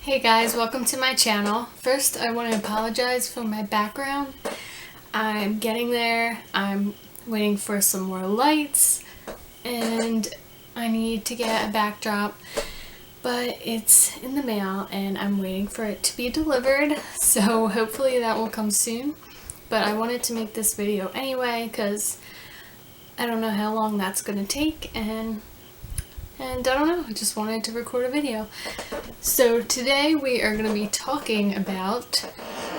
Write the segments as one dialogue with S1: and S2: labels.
S1: Hey guys, welcome to my channel. First, I want to apologize for my background. I'm getting there. I'm waiting for some more lights and I need to get a backdrop, but it's in the mail and I'm waiting for it to be delivered, so hopefully that will come soon. But I wanted to make this video anyway because I don't know how long that's going to take, and I don't know, I just wanted to record a video. So today we are going to be talking about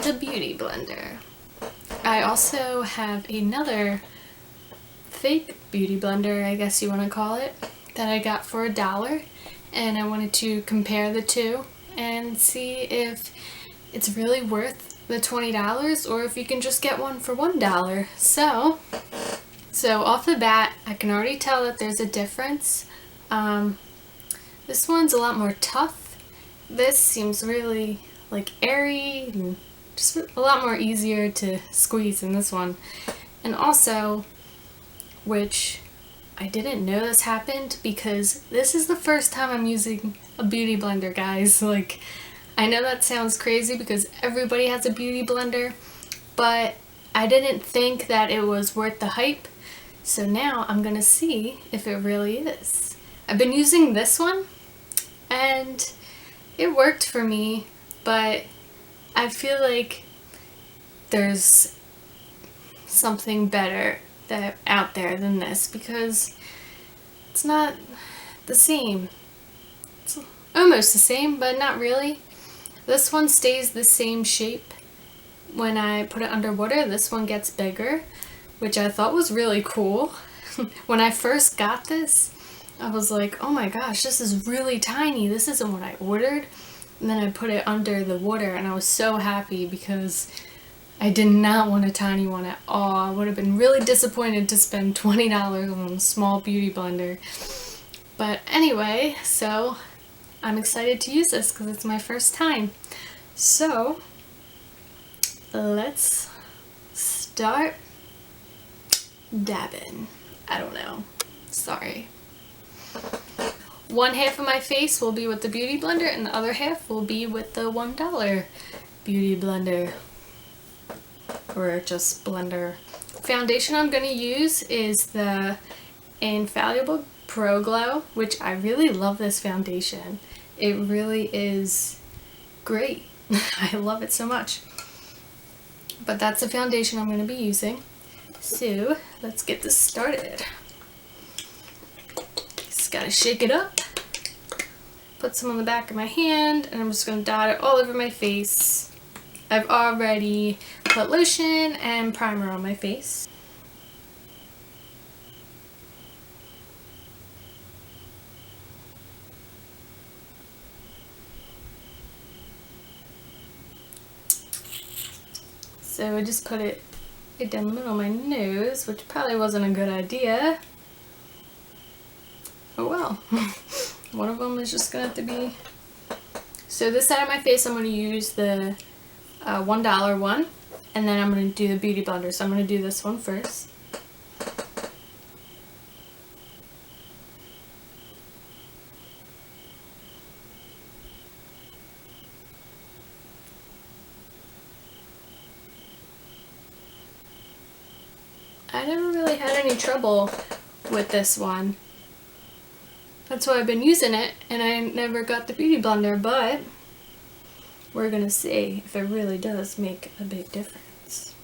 S1: the Beauty Blender. I also have another fake Beauty Blender, I guess you want to call it, that I got for $1, and I wanted to compare the two and see if it's really worth the $20 or if you can just get one for $1. So off the bat, I can already tell that there's a difference. This one's a lot more tough. This seems really like airy and just a lot more easier to squeeze than this one. And also, which I didn't know this happened because this is the first time I'm using a Beauty Blender, guys. Like, I know that sounds crazy because everybody has a Beauty Blender, but I didn't think that it was worth the hype. So now I'm gonna see if it really is. I've been using this one and it worked for me, but I feel like there's something better out there than this because it's not the same. It's almost the same, but not really. This one stays the same shape when I put it underwater. This one gets bigger, which I thought was really cool. When I first got this, I was like, oh my gosh, this is really tiny. This isn't what I ordered. And then I put it under the water and I was so happy because I did not want a tiny one at all. I would have been really disappointed to spend $20 on a small Beauty Blender. But anyway, so I'm excited to use this because it's my first time. So let's start dabbing. I don't know. Sorry. One half of my face will be with the Beauty Blender and the other half will be with the $1 Beauty Blender. Or just blender. Foundation I'm going to use is the Infallible Pro Glow, which I really love this foundation. It really is great. I love it so much. But that's the foundation I'm going to be using. So let's get this started. Just gotta shake it up. Put some on the back of my hand and I'm just going to dot it all over my face. I've already put lotion and primer on my face. So I just put it down the middle of my nose, which probably wasn't a good idea. Oh well. One of them is just gonna have to be. So this side of my face I'm going to use the $1 one, and then I'm going to do the Beauty Blender. So I'm going to do this one first. I never really had any trouble with this one. That's why I've been using it, and I never got the Beauty Blender, but we're gonna see if it really does make a big difference.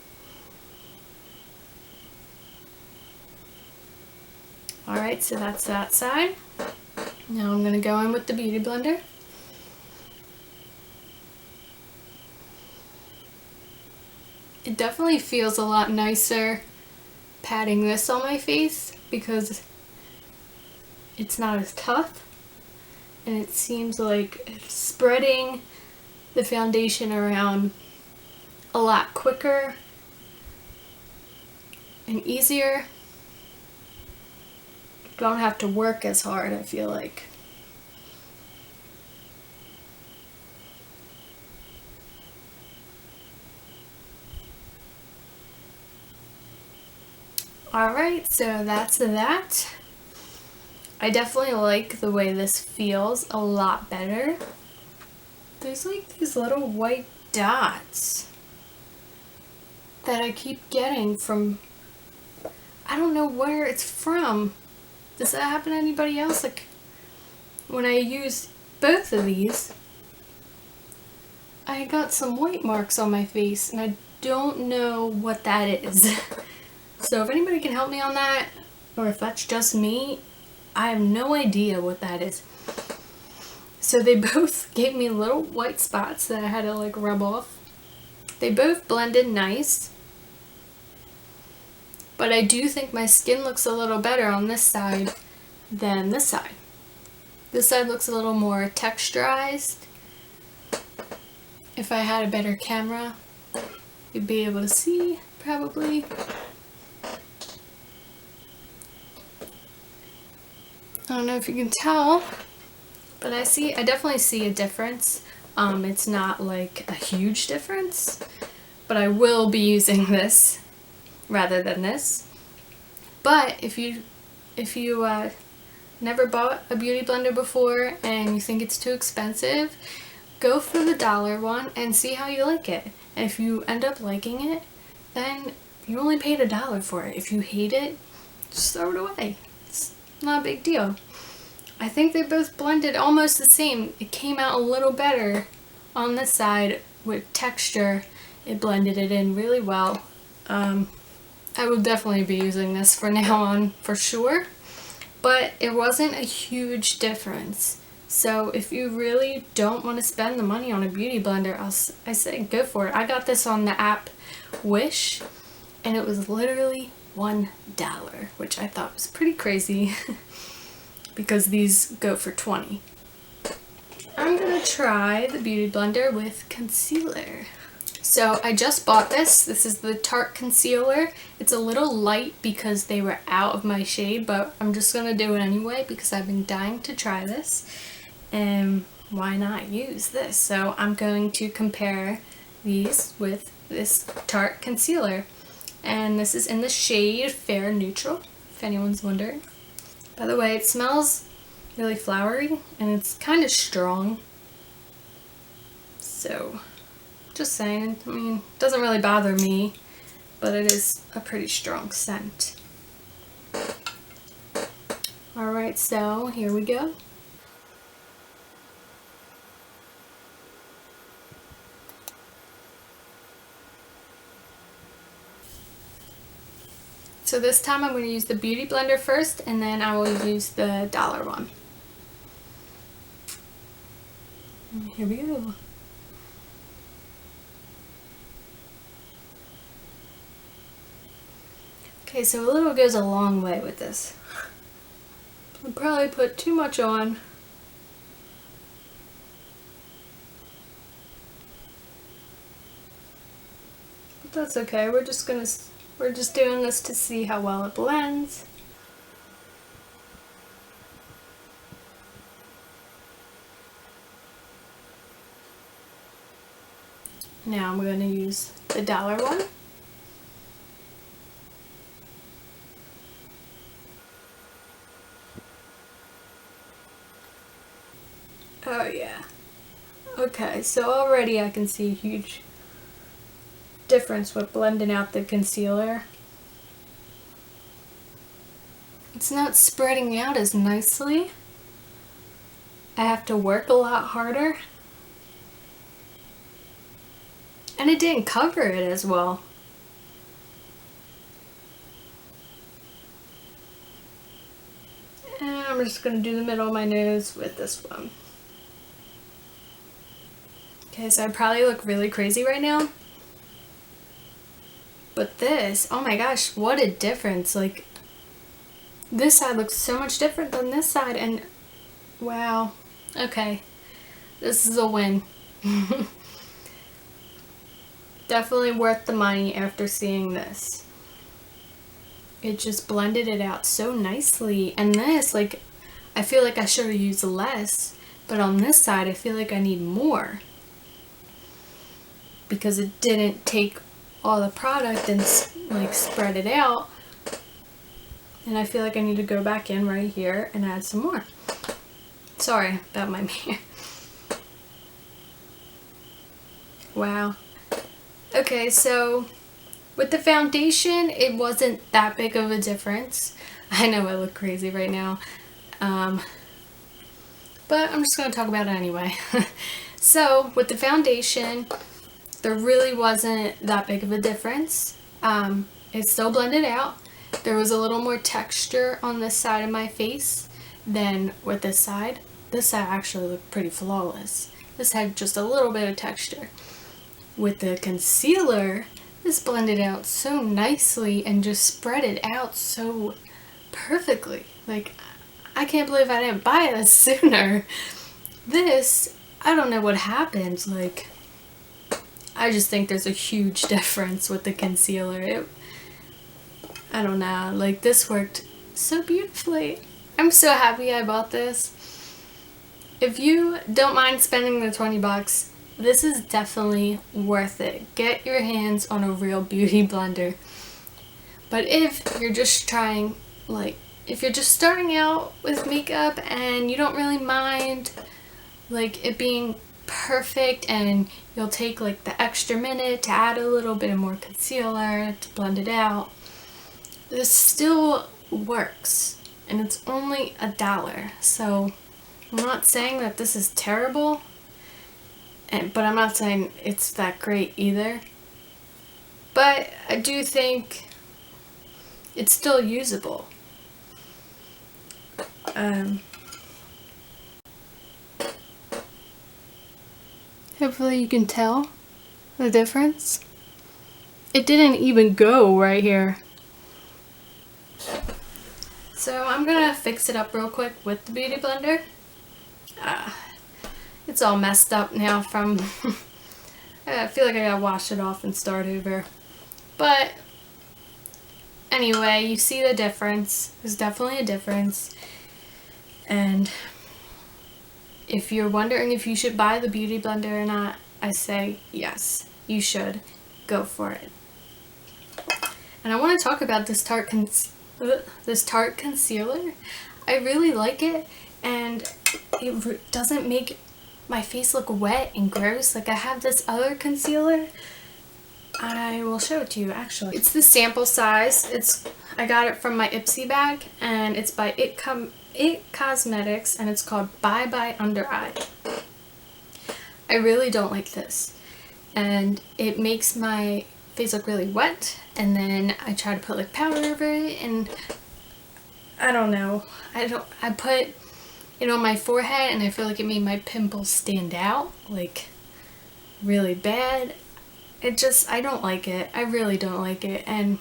S1: Alright, so that's that side. Now I'm gonna go in with the Beauty Blender. It definitely feels a lot nicer patting this on my face because it's not as tough, and it seems like it's spreading the foundation around a lot quicker and easier. Don't have to work as hard, I feel like. Alright, so that's that. I definitely like the way this feels a lot better there's like these little white dots that I keep getting from, I don't know where it's from. Does that happen to anybody else? Like when I use both of these, I got some white marks on my face and I don't know what that is. So if anybody can help me on that, or if that's just me, I have no idea what that is. So they both gave me little white spots that I had to like rub off. They both blended nice. But I do think my skin looks a little better on this side than this side. This side looks a little more texturized. If I had a better camera, you'd be able to see, probably. I don't know if you can tell, but I definitely see a difference. It's not like a huge difference, but I will be using this rather than this. But if you never bought a beauty blender before and you think it's too expensive, go for the $1 one and see how you like it. And if you end up liking it, then you only paid $1 for it. If you hate it, just throw it away. It's not a big deal. I think they both blended almost the same. It came out a little better on this side with texture. It blended it in really well. I will definitely be using this from now on for sure, but it wasn't a huge difference. So if you really don't want to spend the money on a beauty blender, I say go for it. I got this on the app Wish, and it was literally $1, which I thought was pretty crazy because these go for $20. I'm gonna try the beauty blender with concealer. So I just bought this. This is the Tarte concealer. It's a little light because they were out of my shade, but I'm just gonna do it anyway because I've been dying to try this. And why not use this? So I'm going to compare these with this Tarte concealer. And this is in the shade Fair Neutral, if anyone's wondering. By the way, it smells really flowery and it's kind of strong. So, just saying, I mean, it doesn't really bother me, but it is a pretty strong scent. Alright, so here we go. So this time I'm going to use the Beauty Blender first, and then I will use the $1 one. And here we go. Okay, so a little goes a long way with this. I'll probably put too much on. But that's okay, we're just doing this to see how well it blends. Now I'm going to use the $1 one. Oh yeah. Okay, so already I can see a huge difference with blending out the concealer. It's not spreading out as nicely. I have to work a lot harder. And it didn't cover it as well. And I'm just going to do the middle of my nose with this one. Okay, so I probably look really crazy right now. But this, oh my gosh, what a difference. Like, this side looks so much different than this side, and wow. Okay, this is a win. Definitely worth the money after seeing this. It just blended it out so nicely. And this, like, I feel like I should have used less, but on this side I feel like I need more, because it didn't take all the product and like spread it out. And I feel like I need to go back in right here and add some more. Sorry about my mirror. Wow. Okay, so with the foundation, it wasn't that big of a difference. I know I look crazy right now. But I'm just going to talk about it anyway. So with the foundation, there really wasn't that big of a difference. It still blended out. There was a little more texture on this side of my face than with this side. This side actually looked pretty flawless. This had just a little bit of texture. With the concealer, this blended out so nicely and just spread it out so perfectly. Like, I can't believe I didn't buy this sooner. This, I don't know what happened. Like, I just think there's a huge difference with the concealer. I don't know, like this worked so beautifully. I'm so happy I bought this. If you don't mind spending the 20 bucks, this is definitely worth it. Get your hands on a real beauty blender. But if you're just trying, like, if you're just starting out with makeup and you don't really mind like it being perfect and you'll take like the extra minute to add a little bit more concealer to blend it out, this still works, and it's only $1. So I'm not saying that this is terrible, but I'm not saying it's that great either. But I do think it's still usable. Hopefully you can tell the difference. It didn't even go right here. So I'm gonna fix it up real quick with the Beauty Blender. It's all messed up now from, I feel like I gotta wash it off and start over. But anyway, you see the difference. There's definitely a difference. And if you're wondering if you should buy the Beauty Blender or not, I say yes, you should. Go for it. And I want to talk about this Tarte concealer. I really like it, and it doesn't make my face look wet and gross. Like I have this other concealer. I will show it to you actually. It's the sample size. I got it from my Ipsy bag, and it's by It Cosmetics, and it's called Bye Bye Under Eye. I really don't like this, and it makes my face look really wet, and then I try to put like powder over it, and I don't know. I put it on my forehead, and I feel like it made my pimples stand out like really bad. I don't like it. I really don't like it. And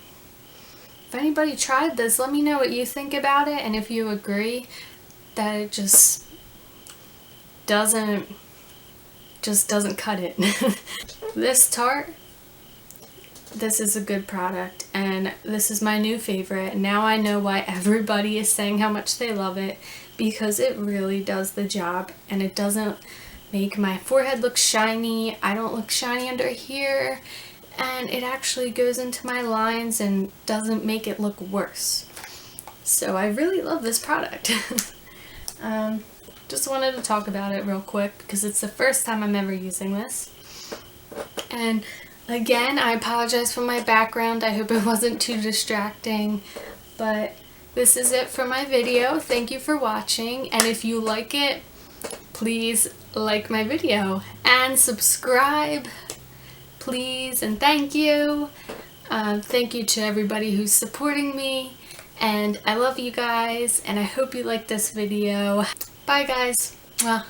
S1: if anybody tried this, let me know what you think about it, and if you agree that it just doesn't cut it. This Tarte, this is a good product, and this is my new favorite. Now I know why everybody is saying how much they love it, because it really does the job, and it doesn't make my forehead look shiny. I don't look shiny under here, and it actually goes into my lines and doesn't make it look worse. So I really love this product. Just wanted to talk about it real quick because it's the first time I'm ever using this. And again, I apologize for my background. I hope it wasn't too distracting, but this is it for my video. Thank you for watching, and if you like it, please like my video and subscribe, please, and thank you. Thank you to everybody who's supporting me, and I love you guys, and I hope you like this video. Bye guys. Mwah.